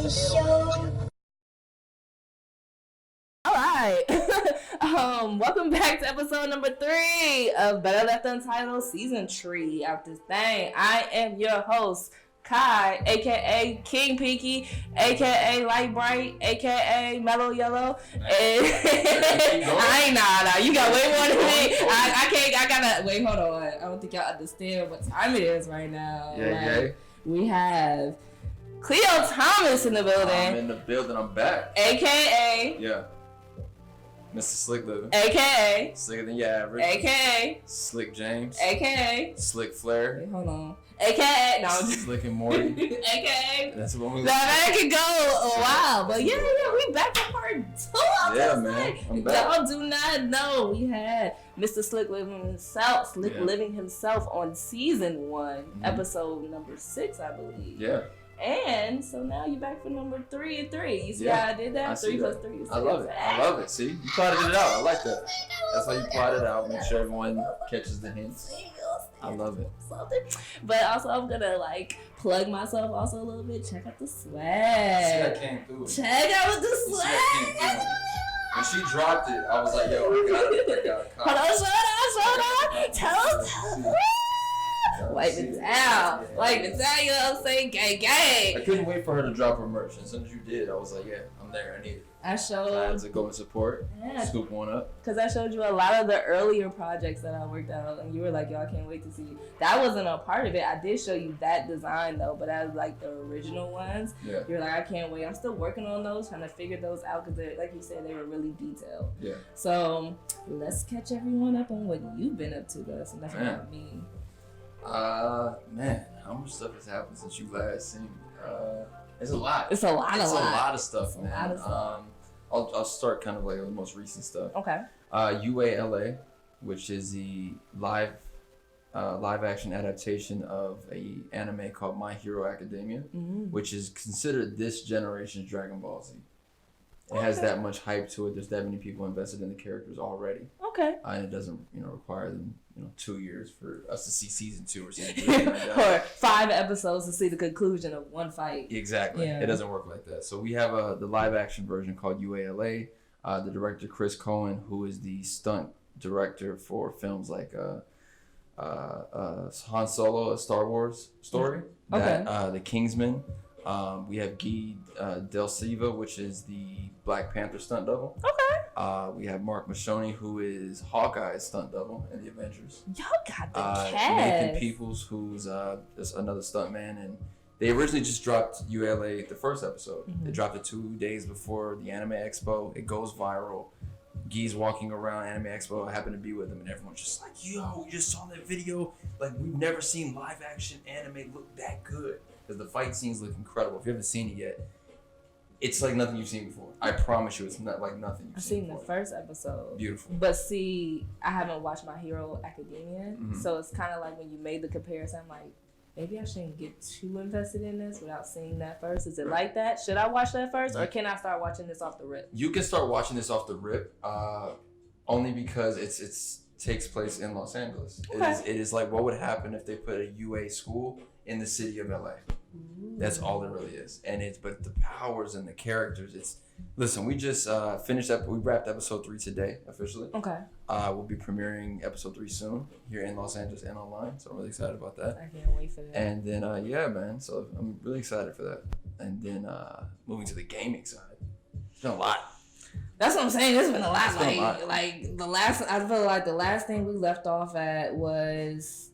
All right. Welcome back to episode number 3 of Better Left Untitled Season 3 of this thing. I am your host, Kai, aka King Peaky, aka Light Bright, aka Mellow Yellow. And I ain't nah. You got way more than me. I gotta wait. Hold on. I don't think y'all understand what time it is right now. Yeah. We have Khleo Thomas in the building. I'm in the building. I'm back. AKA. Yeah. Mr. Slick Living. AKA. Slicker than your average. AKA. Slick James. AKA. Slick Flair. Wait, hold on. AKA. No. Slick and Morty. AKA. That's what we. That can go a while, but yeah, we back for part 2. Yeah, man. I'm back. Y'all do not know we had Mr. Slick Living himself on season 1, episode number 6, I believe. Yeah. And so now you're back for number 3 and 3. You see how I did that? 3 plus 3 is 6. I love it. See, you plotted it out. I like that. That's how you plot it out. Make sure everyone catches the hints. I love it. But also, I'm gonna plug myself also a little bit. Check out the swag. See, I came through it. Check out the swag. When she dropped it, I was like, yo, I got it. Hold on. Tell us. Wipe it down, you know what I'm saying? Gang. I couldn't wait for her to drop her merch. As soon as you did, I was like, yeah, I'm there. I need it. I had to go and support, scoop one up. Because I showed you a lot of the earlier projects that I worked out, and you were like, yo, I can't wait to see. That wasn't a part of it. I did show you that design, though, but as the original ones, you're like, I can't wait. I'm still working on those, trying to figure those out, because like you said, they were really detailed. Yeah. So let's catch everyone up on what you've been up to, though. So that's what me. Man, how much stuff has happened since you last seen me? It's a lot. It's a lot of stuff, man. I'll start kind of with the most recent stuff. Okay. UALA, which is the live action adaptation of a anime called My Hero Academia, which is considered this generation's Dragon Ball Z. It has that much hype to it. There's that many people invested in the characters already. Okay. And it doesn't, require them, 2 years for us to see season 2 or season 3. Or 5 episodes to see the conclusion of one fight. Exactly. Yeah. It doesn't work like that. So we have the live action version called UALA. The director Chris Cohen, who is the stunt director for films like Han Solo, A Star Wars Story. Okay. The Kingsman. We have Guy Del Silva, which is the Black Panther stunt double. Okay. We have Mark Mashoni, who is Hawkeye's stunt double in the Avengers. Y'all got the cast. Nathan Peoples, who's just another stunt man, and they originally just dropped ULA the first episode. They dropped it 2 days before the Anime Expo. It goes viral. Guy's walking around Anime Expo. I happened to be with him, and everyone's just like, yo, we just saw that video. We've never seen live action anime look that good. Because the fight scenes look incredible. If you haven't seen it yet, it's like nothing you've seen before. I promise you, it's not like nothing you've seen before. I've seen the first episode. Beautiful. But see, I haven't watched My Hero Academia, so it's kind of like when you made the comparison, I'm like, maybe I shouldn't get too invested in this without seeing that first. Is it like that? Should I watch that first, or can I start watching this off the rip? You can start watching this off the rip, only because it's takes place in Los Angeles. Okay. It is like what would happen if they put a UA school in the city of LA. That's all it really is. But the powers and the characters, listen, we just finished up, we wrapped episode 3 today, officially. Okay. We'll be premiering episode 3 soon, here in Los Angeles and online, so I'm really excited about that. I can't wait for that. And then, yeah, man, so I'm really excited for that. And then, moving to the gaming side, it's been a lot. That's what I'm saying, it's been a lot. I feel like the last thing we left off at was...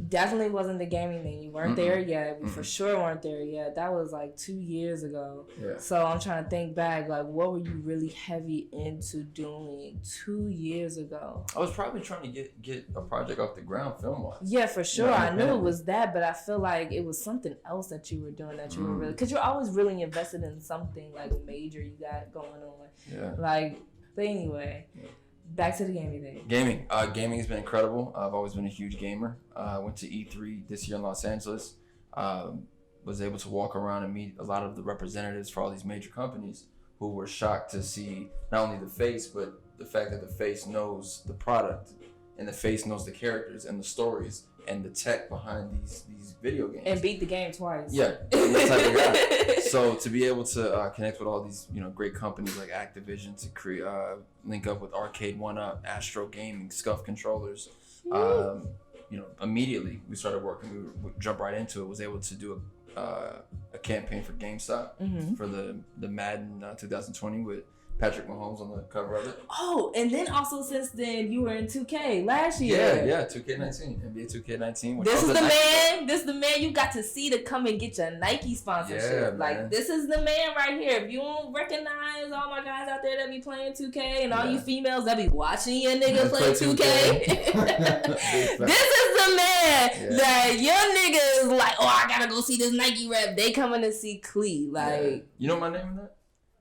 Definitely wasn't the gaming thing. You weren't there yet. We for sure weren't there yet. That was 2 years ago. Yeah. So I'm trying to think back, what were you really heavy into doing 2 years ago? I was probably trying to get a project off the ground film-wise. Yeah, for sure. I knew it was that, but I feel like it was something else that you were doing that you were really... Because you're always really invested in something major you got going on. Yeah. But anyway... Yeah. Back to the gaming thing. Gaming has been incredible. I've always been a huge gamer. Went to E3 this year in Los Angeles. Was able to walk around and meet a lot of the representatives for all these major companies who were shocked to see not only the face, but the fact that the face knows the product and the face knows the characters and the stories and the tech behind these video games. And beat the game twice. Yeah, I'm that type of guy. So to be able to connect with all these great companies like Activision to create link up with Arcade 1-Up, Astro Gaming, Scuff Controllers, immediately we started working. We jumped right into it. Was able to do a campaign for GameStop for the Madden 2020 with Patrick Mahomes on the cover of it. Oh, and then also since then you were in 2K last year. Yeah, 2K19, NBA 2K19. This is the man you got to see to come and get your Nike sponsorship. Yeah, this is the man right here. If you don't recognize all my guys out there that be playing 2K and all you females that be watching your nigga play 2K, this is the man that your nigga is like, oh, I gotta go see this Nike rep. They coming to see Khleo. You know my name in that?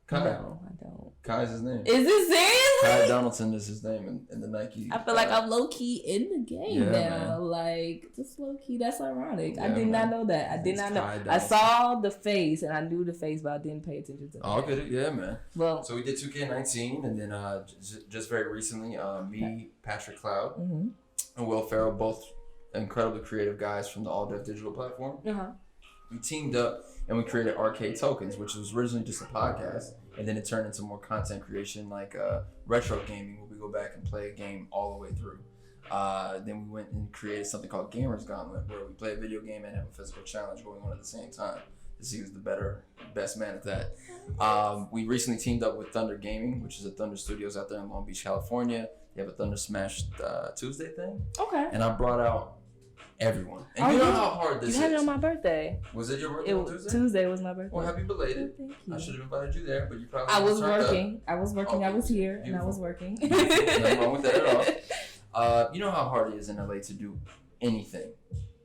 Kai. No, I don't. Kai's his name. Is it seriously? Kai Donaldson is his name in the Nike. I feel like I'm low key in the game now. Man. Like, just low key. That's ironic. Yeah, I did not know that. I did not know. I saw the face and I knew the face, but I didn't pay attention to it. Oh, okay. Yeah, man. Well, so we did 2K19, and then just very recently, me, Patrick Cloud, and Will Ferrell, both incredibly creative guys from the All Deaf Digital platform. We teamed up and we created Arcade Tokens, which was originally just a podcast, and then it turned into more content creation like retro gaming, where we go back and play a game all the way through. Then we went and created something called Gamers Gauntlet, where we play a video game and have a physical challenge going on at the same time to see who's the best man at that. We recently teamed up with Thunder Gaming, which is a Thunder Studios out there in Long Beach, California. They have a Thunder Smash Tuesday thing. Okay. And I brought out everyone. And you know how hard this is. You had it on my birthday. Was it your birthday on Tuesday? Tuesday was my birthday. Well, happy belated. Thank you. I should have invited you there, but you probably I was working. I was here, Beautiful. and I was working. Nothing wrong with that at all. You know how hard it is in LA to do anything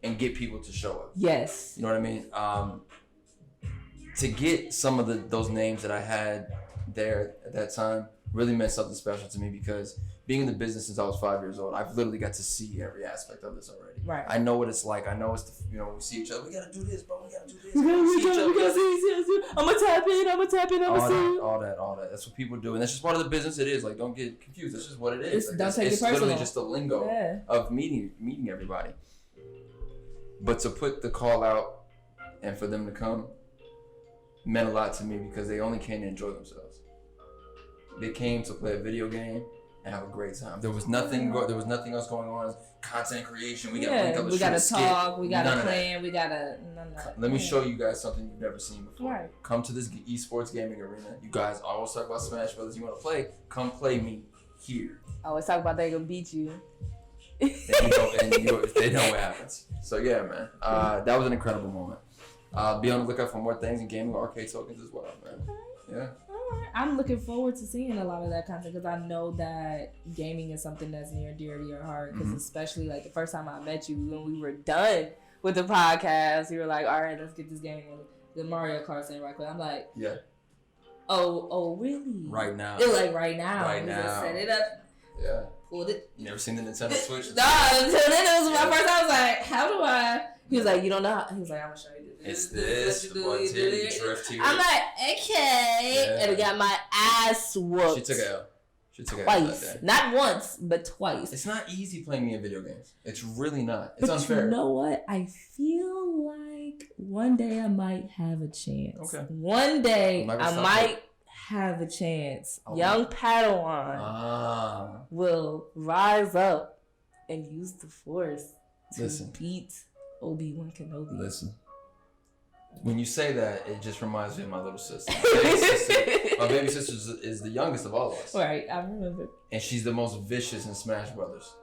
and get people to show up. Yes. You know what I mean? To get some of those names that I had there at that time really meant something special to me, because being in the business since I was 5 years old, I've literally got to see every aspect of this already. Right. I know what it's like. I know it's when we see each other, we gotta do this, bro. We gotta do this. We gotta see. I'm gonna tap in. I'm gonna see. All that. That's what people do, and that's just part of the business. It is like, don't get confused. That's just what it is. Don't take it personal. It's literally just the lingo of meeting everybody. But to put the call out and for them to come meant a lot to me, because they only came to enjoy themselves. They came to play a video game and have a great time. There was nothing else going on. Content creation. We gotta link up. We gotta talk. We gotta plan. We gotta. Let me show you guys something you've never seen before. Right. Come to this esports gaming arena. You guys always talk about Smash Brothers. You want to play? Come play me here. I always talk about they gonna beat you. and they know what happens. So yeah, man. That was an incredible moment. Be on the lookout for more things in gaming, Arcade Tokens as well, man. Yeah. I'm looking forward to seeing a lot of that content, because I know that gaming is something that's near and dear to your heart. Because especially like the first time I met you, when we were done with the podcast, you were like, "All right, let's get this game, the Mario Kart thing right quick." I'm like, "Yeah, oh, really? Right now? It was like right now. Right now. Just set it up. Yeah. Pulled it. You never seen the Nintendo Switch? Nah, until then it was my first time. I was like, "How do I?" He was like, "You don't know how." He was like, "I'm gonna show you." It's this, the buttons here, you drift here. I'm like, okay. Yeah. And it got my ass whooped. She took it out. Twice. Not once, but twice. It's not easy playing me in video games. It's really not. It's but unfair. You know what? I feel like one day I might have a chance. Okay. One day I might have a chance. Oh. Young Padawan will rise up and use the Force to beat Obi-Wan Kenobi. Listen. When you say that, it just reminds me of my little sister. My baby sister is the youngest of all of us. Right, I remember. And she's the most vicious in Smash Brothers.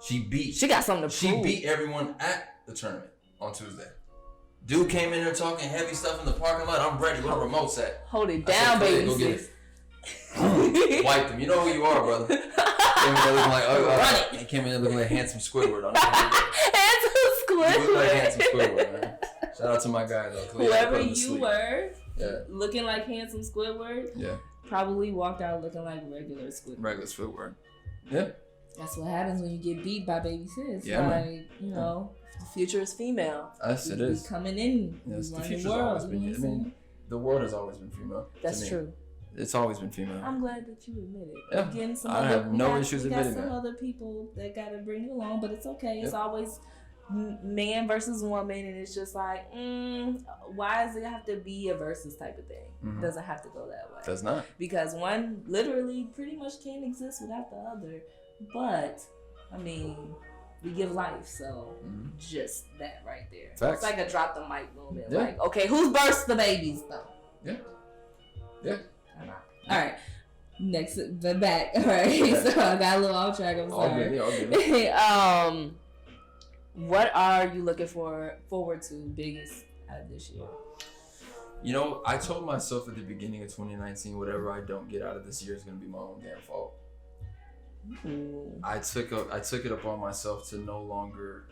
She got something to prove. She beat everyone at the tournament on Tuesday. Dude came in there talking heavy stuff in the parking lot. I'm ready. Where the remote's at? Hold it down, baby. Go get it. Wipe them. You know who you are, brother. He came in there looking like handsome Squidward. Handsome Squidward. You look like handsome Squidward, man. Shout out to my guy though. Whoever you were, looking like handsome Squidward, probably walked out looking like regular Squidward. Regular Squidward. Yeah. That's what happens when you get beat by baby sis. Yeah, like, you know, the future is female. Yes, it is. Coming in. Yes, the future's always been. I mean, the world has always been female. That's true. It's always been female. I'm glad that you admit it. Yeah. Again, I have no issues admitting that. We got some other people that got to bring you along, but it's okay. It's always man versus woman, and it's just like, why does it have to be a versus type of thing? It doesn't have to go that way. Does not. Because one literally pretty much can't exist without the other. But, I mean, we give life, so just that right there. Facts. It's like a drop the mic moment. Yeah. Like, okay, who's births the babies, though? Yeah. Yeah. All right. Next, the back. All right. So I got a little off track. I'm sorry. All good. What are you looking forward to biggest out of this year? You know, I told myself at the beginning of 2019, whatever I don't get out of this year is going to be my own damn fault. I took it upon myself to no longer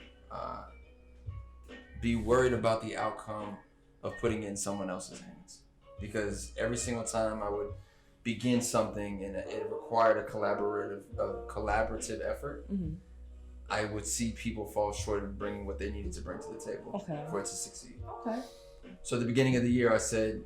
be worried about the outcome of putting it in someone else's hands, because every single time I would begin something and it required a collaborative effort, I would see people fall short of bringing what they needed to bring to the table for it to succeed. Okay. So at the beginning of the year, I said,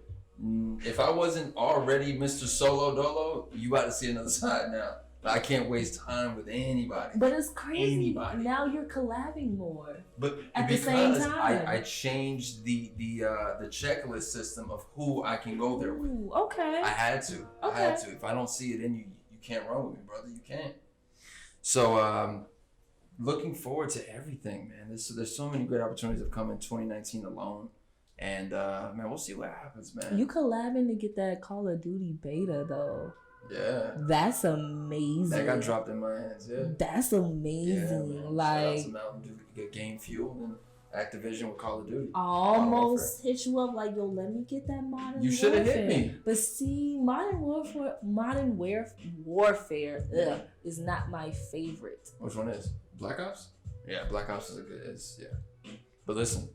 if I wasn't already Mr. Solo Dolo, you got to see another side now. I can't waste time with anybody. But it's crazy. Anybody. Now you're collabing more. But at the same time, I changed the checklist system of who I can go there with. Ooh, okay. I had to. Okay. I had to. If I don't see it in you, you can't run with me, brother. You can't. So looking forward to everything, man. There's so many great opportunities that have come in 2019 alone. And man, we'll see what happens, man. You collabing to get that Call of Duty beta though. Yeah. That's amazing. That got dropped in my hands, yeah. That's amazing. Yeah, like, shout out to Mountain Dew to get Game Fuel and Activision with Call of Duty. Almost hit you up like, yo, let me get that Modern Warfare. You should have hit me. But see, Modern Warfare is not my favorite. Which one is? Black Ops? Yeah, Black Ops is a good, yeah. But listen,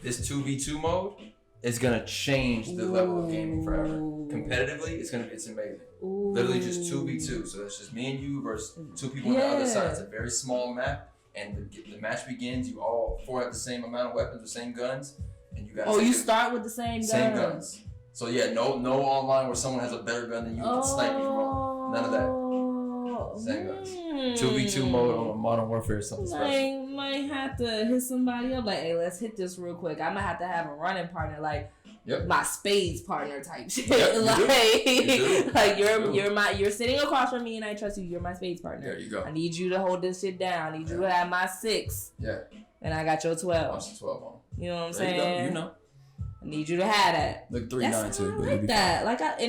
this 2v2 mode is gonna change the level of gaming forever. Competitively, it's amazing. Ooh. Literally just 2v2. So it's just me and you versus two people on the other side. It's a very small map, and the match begins. You all four have the same amount of weapons, the same guns, and you guys. You start with the same guns. So yeah, no online where someone has a better gun than you and can snipe you from. None of that. Same guns. 2v2 mode on Modern Warfare is something special. Might have to hit somebody up like, hey, let's hit this real quick. I might have to have a running partner, like my spades partner type shit. You're sitting across from me and I trust you. You're my spades partner. There you go. I need you to hold this shit down. I need you to have my 6. Yeah. And I got your 12. Watch the 12 on. You know what I'm saying? You know. I need you to have that. Look 3-9 too. I like that.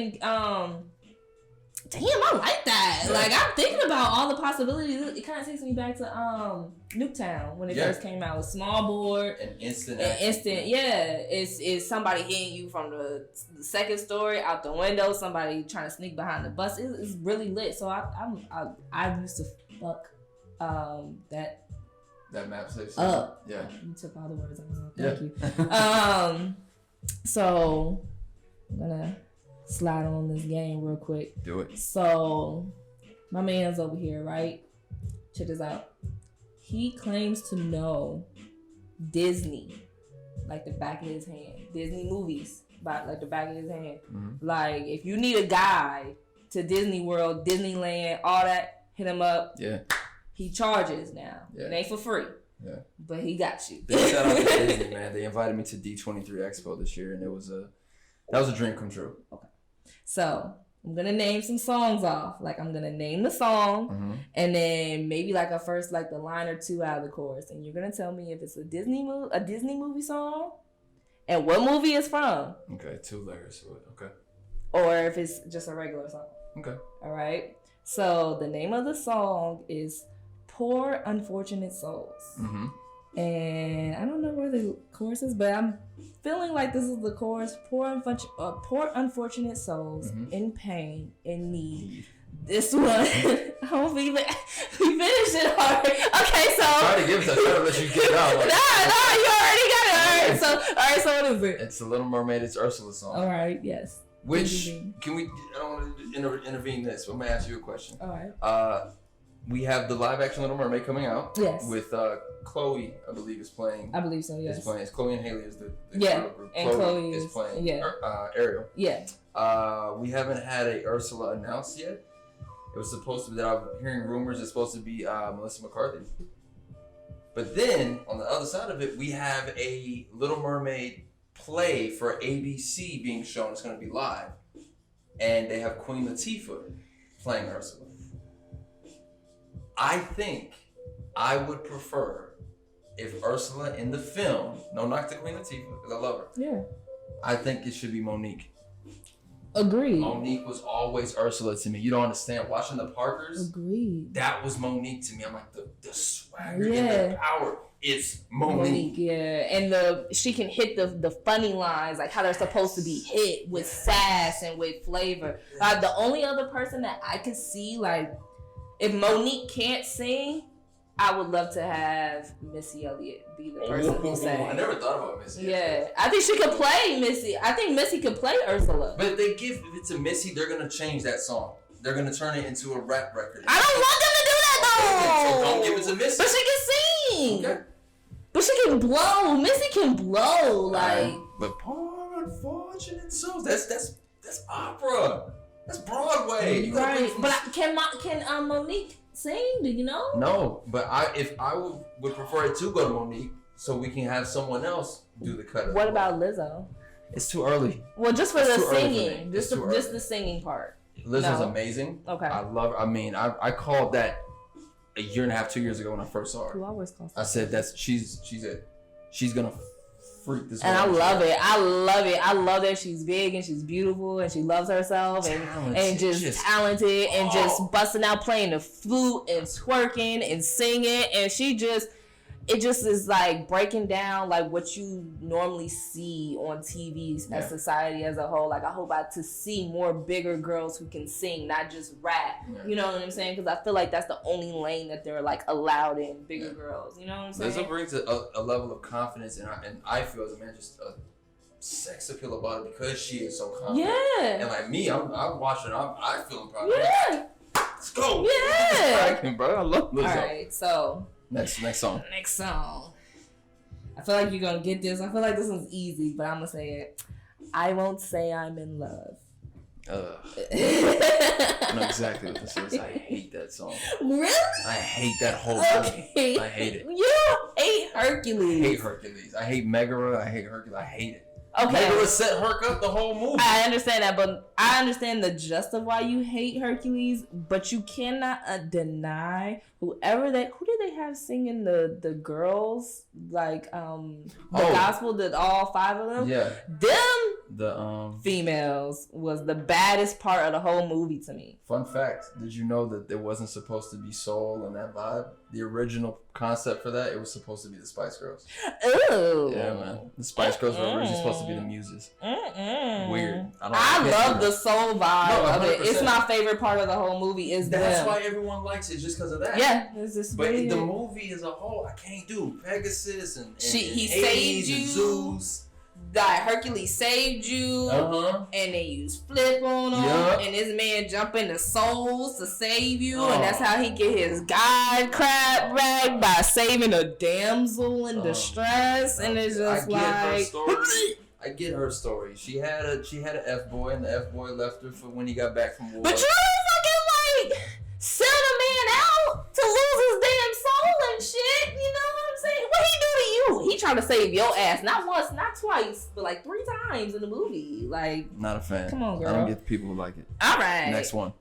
Damn, I like that. Yeah. Like, I'm thinking about all the possibilities. It kind of takes me back to Nuketown when it first came out. With small board. An instant. Yeah. It's somebody hitting you from the second story out the window. Somebody trying to sneak behind the bus. It's really lit. So I used to fuck that map station up. Yeah. You took all the words out of my mouth. Thank you. So I'm gonna slide on this game real quick. Do it. So my man's over here, right? Check this out. He claims to know Disney like the back of his hand. Disney movies like the back of his hand. Mm-hmm. Like, if you need a guide to Disney World, Disneyland, all that, hit him up. Yeah. He charges now. Yeah. It ain't for free. Yeah. But he got you. Big shout out to Disney, man. They invited me to D23 Expo this year, and that was a dream come true. Okay. So I'm gonna name some songs off. Like, I'm gonna name the song, and then maybe like the line or two out of the chorus, and you're gonna tell me if it's a Disney movie song, and what movie it's from. Okay, 2 layers. Okay. Or if it's just a regular song. Okay. All right. So the name of the song is "Poor Unfortunate Souls." Mm-hmm. And I don't know where the chorus is, but I'm feeling like this is the chorus. Poor unfortunate souls in pain, in need. This one, we finished it already. Okay, so try to give it. Try to let you get it out. Like, no, you already got it. All right. So what is it? It's a Little Mermaid. It's Ursula's song. All right. Yes. Which can we? I don't want to intervene this, but I'm gonna ask you a question. All right. we have the live action Little Mermaid coming out. Yes. With Chloe, I believe, is playing. I believe so. Yes. Is playing. It's Chloe and Haley is the yeah. group. And Chloe is playing. Yeah. Ariel. Yeah. We haven't had a Ursula announced yet. It was supposed to be that I'm hearing rumors. It's supposed to be Melissa McCarthy. But then on the other side of it, we have a Little Mermaid play for ABC being shown. It's going to be live, and they have Queen Latifah playing Ursula. I think I would prefer if Ursula in the film, no knock to Queen Latifah because I love her. Yeah. I think it should be Monique. Agreed. Monique was always Ursula to me. You don't understand. Watching the Parkers. Agreed. That was Monique to me. I'm like, the swagger and the power is Monique. Yeah. And she can hit the funny lines, like how they're supposed to be hit with sass and with flavor. The only other person that I could see, like, if Monique can't sing, I would love to have Missy Elliott be the person who sang. I never thought about Missy. Yeah, I think she could play Missy. I think Missy could play Ursula. But if it's a Missy, they're gonna change that song. They're gonna turn it into a rap record. I don't want them to do that though. So don't give it to Missy. But she can sing. Okay. But she can blow. Missy can blow. Like. But poor unfortunate souls. That's opera. That's Broadway. Right. But can Monique sing? Do you know? No, but I would prefer it to go to Monique so we can have someone else do the cut. What about Lizzo? It's too early. Well, just for the singing, just the singing part. Lizzo's amazing. Okay. I love her. I mean, I called that a year and a half, 2 years ago when I first saw her. You always call. I said she's it. She's gonna freak this. And I love it. I love that she's big and she's beautiful and she loves herself and just talented and just busting out playing the flute and twerking and singing, and it just is like breaking down like what you normally see on TV as society as a whole. Like, I hope to see more bigger girls who can sing, not just rap. Yeah. You know what I'm saying? Because I feel like that's the only lane that they're like allowed in, bigger girls. You know what I'm saying? Lizzo brings a level of confidence, and I feel as a man just a sex appeal about it because she is so confident. Yeah. And like me, I'm watching. I feel proud. Yeah. Let's go. Yeah. Bro, I love Lizzo. All right, so. Next song. Next song. I feel like you're going to get this. I feel like this one's easy, but I'm going to say it. I Won't Say I'm in Love. I know exactly what this is. I hate that song. Really? I hate that whole thing. I hate it. You hate Hercules. I hate Hercules. I hate Megara. I hate Hercules. I hate it. Okay. Megara set Herc up the whole movie. I understand that, but I understand the gist of why you hate Hercules, but you cannot deny who did they have singing the girls, like the gospel, that all 5 of them? Yeah. The females was the baddest part of the whole movie to me. Fun fact, did you know that there wasn't supposed to be soul in that vibe? The original concept for that, it was supposed to be the Spice Girls. Ooh. Yeah, man. The Spice Girls were originally supposed to be the Muses. Weird. I love the soul vibe of it. It's my favorite part of the whole movie. That's why everyone likes it, just because of that. Yeah. It's just but the movie as a whole, I can't do Pegasus and he saved you. And Zeus. Hercules saved you, and they used flip on him, and this man jump into souls to save you, and that's how he get his God crap back by saving a damsel in distress, and it's just I get her story. She had an F-boy, and the F-boy left her for when he got back from war. But you fucking like sell a man out to lose his damn soul and shit. You know what I'm saying? What he do to you? He trying to save your ass, not once, not twice, but like 3 times in the movie. Like, not a fan. Come on, girl. I don't get the people who like it. All right. Next one.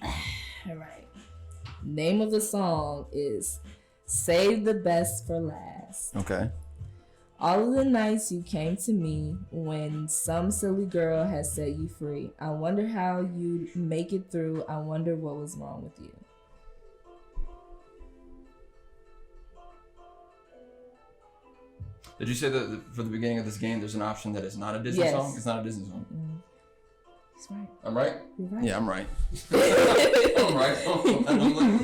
All right. Name of the song is "Save the Best for Last." Okay. All of the nights you came to me when some silly girl has set you free. I wonder how you'd make it through. I wonder what was wrong with you. Did you say that for the beginning of this game, there's an option that it's not a Disney song? It's not a Disney song. That's right. I'm right? You're right. Yeah, I'm right. I'm right. I'm gonna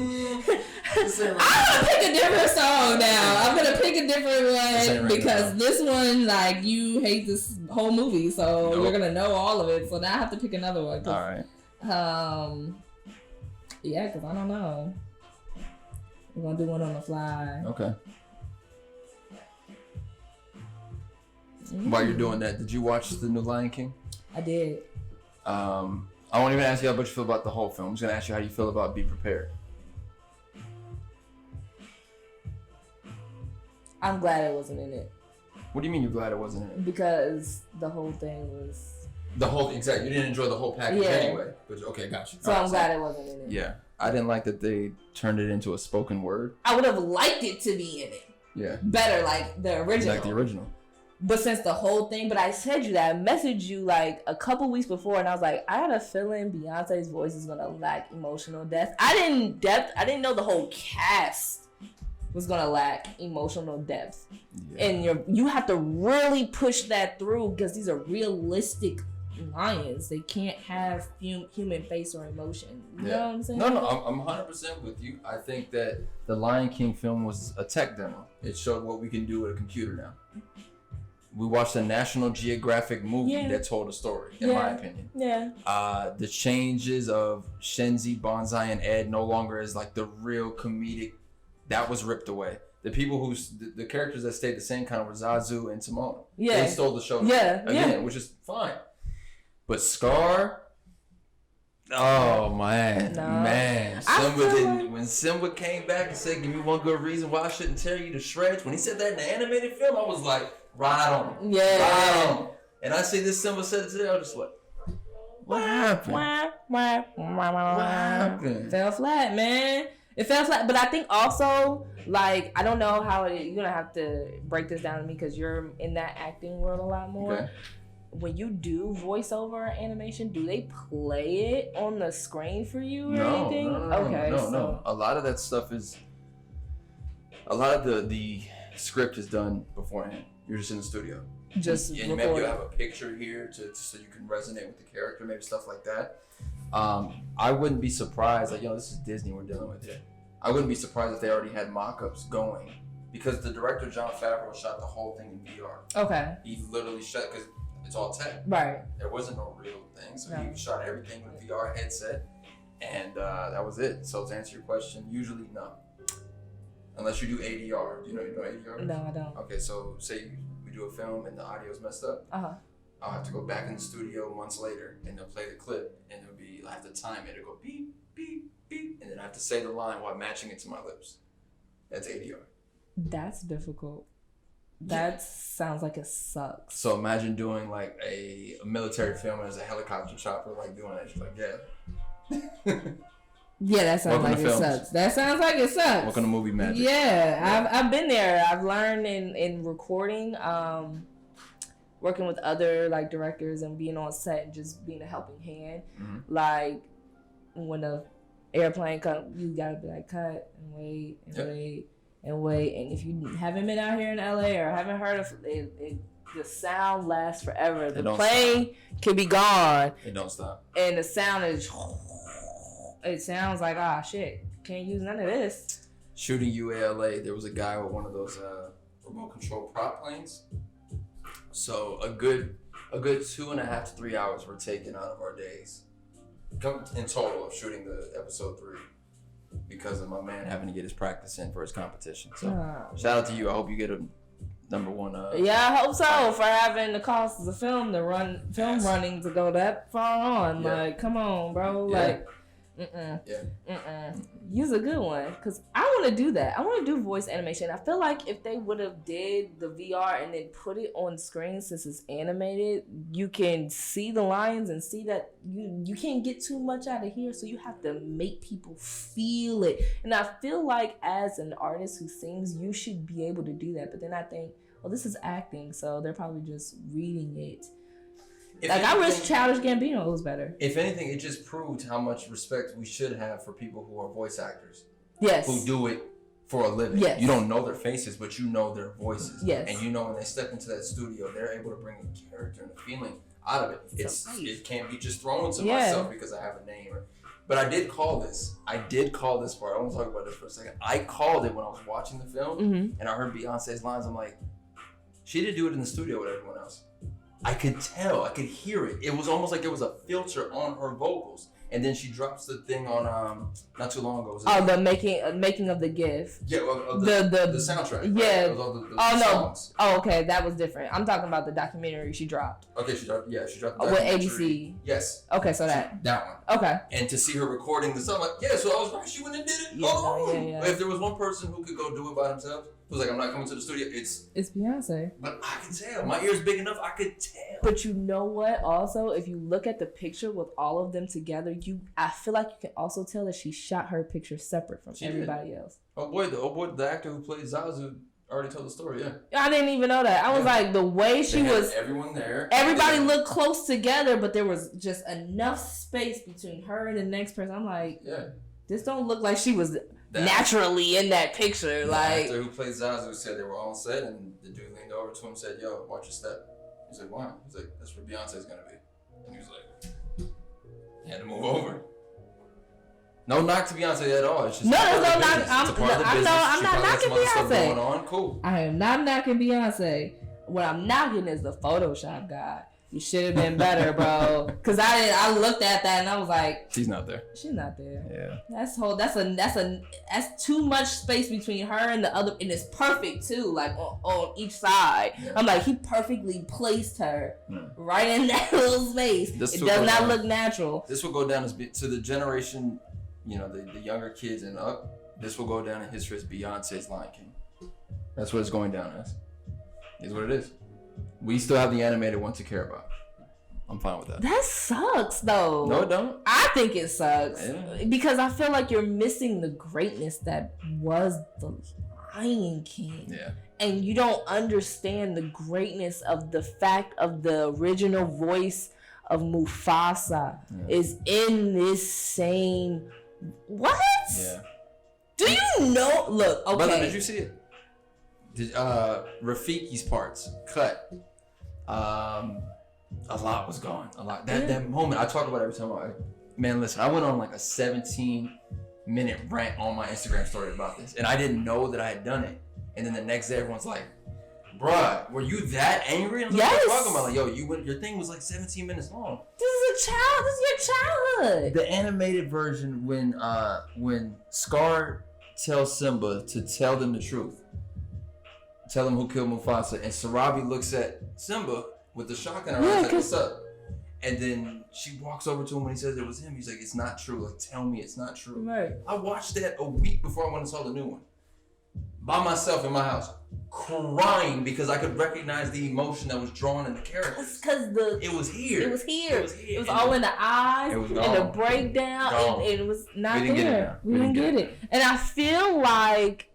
pick a different song now. I'm gonna pick a different one because this one, like, you hate this whole movie, so we're gonna know all of it. So now I have to pick another one. All right. Yeah, because I don't know. We're going to do one on the fly. Okay. While you're doing that, did you watch the new Lion King? I did. I won't even ask you how much you feel about the whole film. I'm just going to ask you how you feel about Be Prepared. I'm glad it wasn't in it. What do you mean you're glad it wasn't in it? Because the whole thing was... Exactly. You didn't enjoy the whole package anyway. But okay, gotcha. So I'm glad it wasn't in it. Yeah. I didn't like that they turned it into a spoken word. I would have liked it to be in it. Yeah. Better, like the original. Like the original. But since the whole thing, but I said you that, I messaged you like a couple weeks before, and I was like, I had a feeling Beyonce's voice is gonna lack emotional depth. I didn't know the whole cast was gonna lack emotional depth. Yeah. And you have to really push that through because these are realistic lions. They can't have human face or emotion. You know what I'm saying? No, I'm 100% with you. I think that the Lion King film was a tech demo. It showed what we can do with a computer now. We watched a National Geographic movie that told a story, in my opinion. Yeah. The changes of Shenzi, Bonsai, and Ed no longer is like the real comedic. That was ripped away. The people the characters that stayed the same kind of were Zazu and Timon. Yeah. They stole the show again, which is fine. But Scar, oh man, Simba didn't. When Simba came back and said, "Give me one good reason why I shouldn't tear you to shreds," when he said that in the animated film, I was like, "Right on, right on." And I see this Simba said it today, I was just like, "What happened? What happened?" Fell flat, man. It fell flat, but I think also, like, I don't know how you're gonna have to break this down to me because you're in that acting world a lot more. Okay. When you do voiceover animation, do they play it on the screen for you or anything? No. A lot of that stuff is, a lot of the script is done beforehand. You're just in the studio. And maybe you have a picture here so you can resonate with the character, maybe stuff like that. I wouldn't be surprised, like, this is Disney we're dealing with here. I wouldn't be surprised if they already had mock-ups going because the director, Jon Favreau, shot the whole thing in VR. Okay. He literally shot, because it's all tech. Right. There wasn't no real thing. So he shot everything with a VR headset. And that was it. So to answer your question, usually no. Unless you do ADR. Do you know ADR? No, I don't. Okay, so say we do a film and the audio's messed up. Uh-huh. I'll have to go back in the studio months later and they'll play the clip and I have to time it. It'll go beep, beep, beep. And then I have to say the line while matching it to my lips. That's ADR. That's difficult. That sounds like it sucks. So imagine doing like a military film and there's a helicopter chopper like doing that. She's like, yeah. Yeah, that sounds like it sucks. That sounds like it sucks. Welcome to movie magic. Yeah, I've been there. I've learned in recording, working with other like directors and being on set and just being a helping hand. Mm-hmm. Like when the airplane comes, you gotta be like cut and wait and wait. And wait, and if you haven't been out here in LA or haven't heard of it, the sound lasts forever. The plane can be gone. It don't stop. And the sound is, it sounds like, shit, can't use none of this. Shooting UALA, there was a guy with one of those remote control prop planes. So a good 2.5 to 3 hours were taken out of our days in total of shooting the episode 3. Because of my man having to get his practice in for his competition. So shout out to you. I hope you get a number one. Yeah, I hope so. For having the cost of the film running to go that far on. Yeah. Like, come on, bro. Yeah. Like, Use a good one. Because I want to do that. I want to do voice animation. I feel like if they would have did the VR and then put it on screen since it's animated, you can see the lines and see that you can't get too much out of here. So you have to make people feel it. And I feel like as an artist who sings, you should be able to do that. But then I think, well, this is acting. So they're probably just reading it. I wish Childish Gambino was better. If anything, it just proved how much respect we should have for people who are voice actors. Yes. Who do it for a living. Yes. You don't know their faces, but you know their voices. Yes. And you know when they step into that studio, they're able to bring a character and a feeling out of it. It can't be just thrown to myself because I have a name. But I did call this part. I want to talk about this for a second. I called it when I was watching the film, and I heard Beyonce's lines. I'm like, she didn't do it in the studio with everyone else. I could tell, I could hear it. It was almost like there was a filter on her vocals. and then she drops the thing on not too long ago. The making of the GIF. Yeah, well, the soundtrack. Yeah. Right? The no. songs. Oh, okay, that was different. I'm talking about the documentary she dropped. Okay, she dropped. Yeah, she dropped. With ABC. Yes. Okay, so that one. Okay. And to see her recording the song, like, yeah, so I was right. She went and did it. Yeah. If there was one person who could go do it by themselves, who's like, I'm not coming to the studio. It's Beyonce. But I can tell. My ear's big enough. I could tell. But you know what? Also, if you look at the picture with all of them together, I feel like you can also tell that she shot her picture separate from everybody else. Oh boy, the actor who played Zazu already told the story. Yeah. I didn't even know that. I was like, the way she was. Everyone there. Everybody looked close together, but there was just enough space between her and the next person. I'm like, this don't look like she was naturally in that picture. The actor who played Zazu said they were all set, and the dude leaned over to him and said, "Yo, watch your step." He's like, "Why?" He's like, "That's where Beyonce's gonna be." And he was like, he had to move over. No knock to Beyonce at all. It's just there's no knock. I'm not knocking Beyonce. Going on. Cool. I am not knocking Beyonce. What I'm knocking is the Photoshop guy. You should have been better, bro. Cause I looked at that and I was like, she's not there. She's not there. Yeah. That's too much space between her and the other, and it's perfect too, like on each side. Yeah. I'm like, he perfectly placed her right in that little space. It does not look natural. This will go down as to the generation, the younger kids and up. This will go down in history as Beyonce's Lion King. That's what it's going down as. Is what it is. We still have the animated one to care about. I'm fine with that. That sucks, though. No, it don't. I think it sucks. Because I feel like you're missing the greatness that was the Lion King. Yeah. And you don't understand the greatness of the fact of the original voice of Mufasa is in this same... What? Yeah. Do you know? Look, okay. Brother, did you see it? Rafiki's parts cut. A lot was gone. A lot. That moment I talk about every time. Man, listen, I went on like a 17-minute rant on my Instagram story about this, and I didn't know that I had done it. And then the next day, everyone's like, "Bruh, were you that angry?" And I was like, talking about like, "Yo, your thing was like 17 minutes long." This is your childhood. The animated version when Scar tells Simba to tell them the truth. Tell him who killed Mufasa, and Sarabi looks at Simba with the shock in her eyes, like, "What's up?" And then she walks over to him when he says it was him. He's like, "It's not true. Like, tell me it's not true." Right. I watched that a week before I went and saw the new one, by myself in my house, crying because I could recognize the emotion that was drawn in the characters. Because it was here. It was here. It was all in the eyes and the breakdown, and it was not there. We didn't get it. And I feel like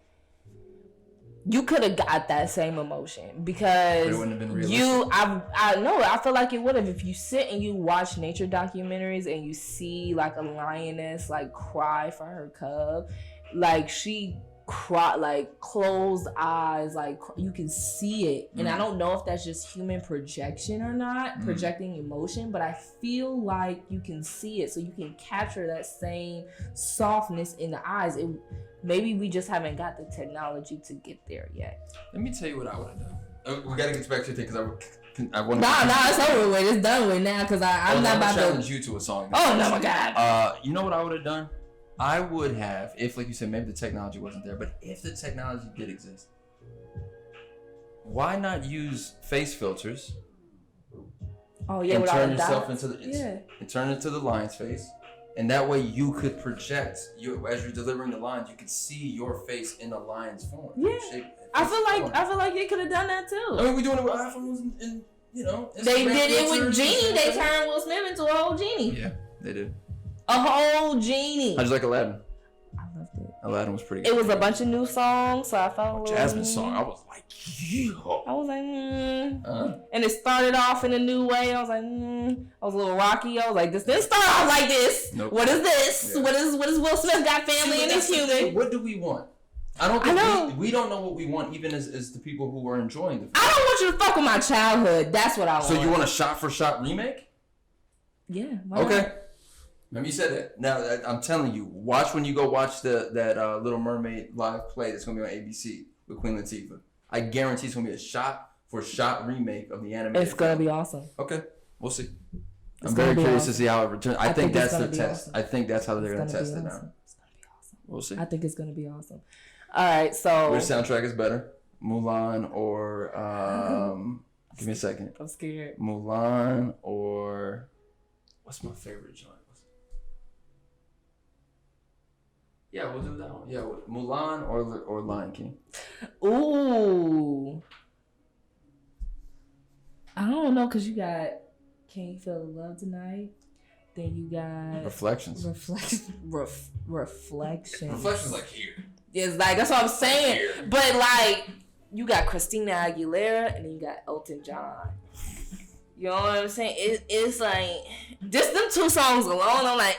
you could have got that same emotion because it wouldn't have been realistic. I know. I feel like it would have if you sit and you watch nature documentaries and you see like a lioness like cry for her cub, like she cry, like closed eyes, like you can see it. And I don't know if that's just human projection or not, projecting emotion, but I feel like you can see it, so you can capture that same softness in the eyes. Maybe we just haven't got the technology to get there yet. Let me tell you what I would have done. We gotta get back to the thing because I want. Nah, it's over with. It's done with now because I'm not about to challenge you to a song. Oh no, my God. You know what I would have done? I would have, if like you said, maybe the technology wasn't there, but if the technology did exist, why not use face filters? Oh yeah, and turn yourself dots. into and turn into the lion's face. And that way you could project, as you're delivering the lines, you could see your face in the lion's form. Yeah, I feel like they could have done that too. I mean, we're doing it with iPhones and they did it with Genie. They turned Will Smith into a whole genie. Yeah, they did. A whole genie. How'd you like Aladdin? I loved it. Aladdin was pretty good. It was a bunch of new songs, so I felt Jasmine's song. I was like, yeah. I was like, and it started off in a new way. I was like, I was a little rocky. I was like, this didn't start off like this. Nope. What is this? Yeah. What is Will Smith got family and he's human? What do we want? I don't think we don't know what we want, even as the people who are enjoying the film. I don't want you to fuck with my childhood. That's what I want. So you want a shot-for-shot remake? Yeah. Okay. Remember you said that. Now I'm telling you, watch when you go watch that Little Mermaid live play that's gonna be on ABC with Queen Latifah. I guarantee it's gonna be a shot-for-shot remake of the animated. It's gonna be awesome. Okay, we'll see. I'm very curious to see how it returns. I think that's it's the gonna be test. awesome. I think that's how they're going to test it awesome. now. It's gonna be awesome. We'll see. I think it's gonna be awesome. All right, so Which soundtrack is better, Mulan or give me a second. I'm scared. Mulan or what's my favorite joint? Yeah, we'll do that one. Yeah, Mulan or Lion King. Ooh. I don't know, cause you got Can You Feel the Love Tonight? Then you got Reflections. Reflections. Reflections like here. It's like that's what I'm saying. Here. But like you got Christina Aguilera and then you got Elton John. You know what I'm saying? It's like just them two songs alone. I'm like,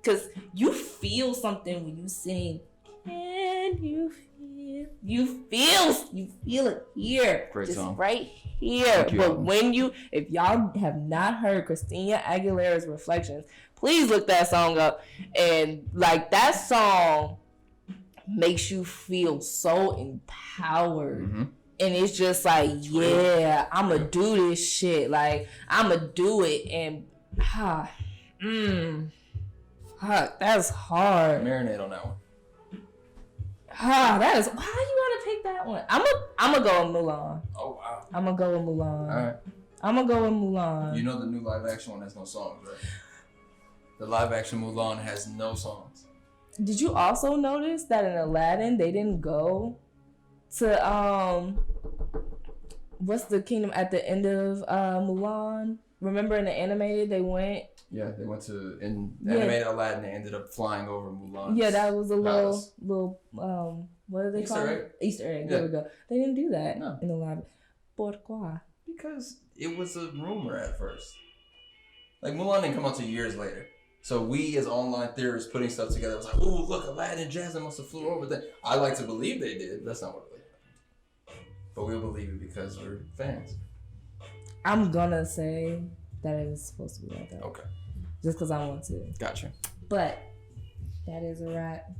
cause you feel something when you sing. Can you feel? You feel it here. Great just song. Right here. You, but if y'all have not heard Christina Aguilera's Reflections, please look that song up. And like that song makes you feel so empowered. Mm-hmm. And it's just like, yeah, I'ma do this shit. Like, I'ma do it. And fuck, that's hard. Marinate on that one. That is, why you gotta pick that one? I'ma go with Mulan. Oh wow. I'ma go with Mulan. Alright. I'ma go with Mulan. You know the new live action one has no songs, right? The live action Mulan has no songs. Did you also notice that in Aladdin they didn't go to what's the kingdom at the end of Mulan? Remember in the animated they went. Yeah, they went to animated Aladdin. They ended up flying over Mulan. Yeah, that was a little what are they Easter called? egg? Easter egg. Yeah. There we go. They didn't do that No. in the live. Pourquoi? Because it was a rumor at first. Like Mulan didn't come out till years later. So we as online theorists putting stuff together was like, oh look, Aladdin and Jasmine must have flew over there. I like to believe they did. That's not what really happened. But we'll believe it because we're fans. I'm gonna say that it was supposed to be like that. Okay. Just because I want to. Gotcha. But that is a wrap.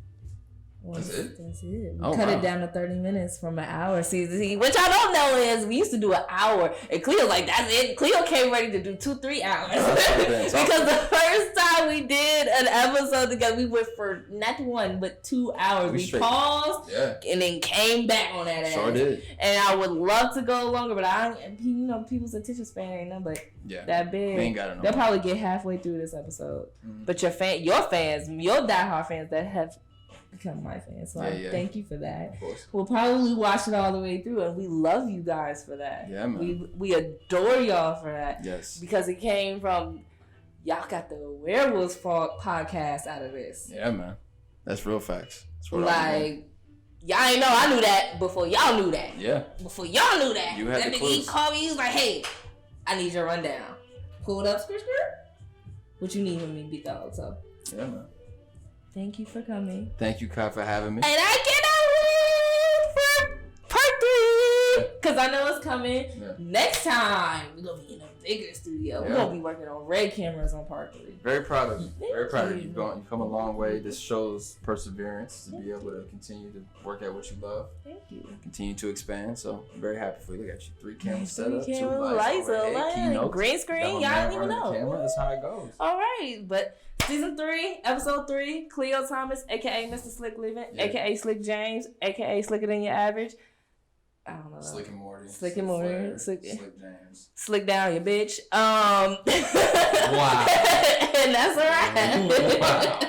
That's it? That's it. We Oh, cut wow. it down to 30 minutes from an hour. See, which I don't know is we used to do an hour. And Khleo like, that's it. Khleo came ready to do 2-3 hours. Because the first time we did an episode together, we went for not one, but 2 hours. We paused and then came back on that ass. Sure did. And I would love to go longer, but people's attention span ain't nothing but that big. We ain't got it. They'll probably get halfway through this episode. Mm-hmm. But your fans, your diehard fans that have become my fans. So thank you for that. Of course. We'll probably watch it all the way through, and we love you guys for that. Yeah, man. We adore y'all for that. Yes. Because it came from y'all got the Werewolves podcast out of this. Yeah, man. That's real facts. That's what like y'all ain't know I knew that before y'all knew that. Yeah. Before y'all knew that. You had that the nigga clues. he called me. He was like, "Hey, I need your rundown." Pulled up, skirt. What you need from me, big dog? So. Yeah, man. Thank you for coming. Thank you, Kai, for having me. And I cannot wait for part 3 because I know it's coming. Yeah. Next time we're gonna be in a bigger studio. We're gonna be working on red cameras on part 3. Very proud of you. Very proud of you. You've come a long way. This shows perseverance to be able to continue to work at what you love. Thank you. Continue to expand. So I'm very happy for you. Look at you. 3 cameras set up. 2 lights, green screen. Y'all don't even know. Camera. That's how it goes. All right, but. Season 3, episode 3, Khleo Thomas, aka Mr. Slick Living, aka Slick James, aka Slicker Than Your Average. I don't know. Slick and Morty. Slick and Morty. Slick James. Slick down your bitch. Wow. And that's all right. Wow.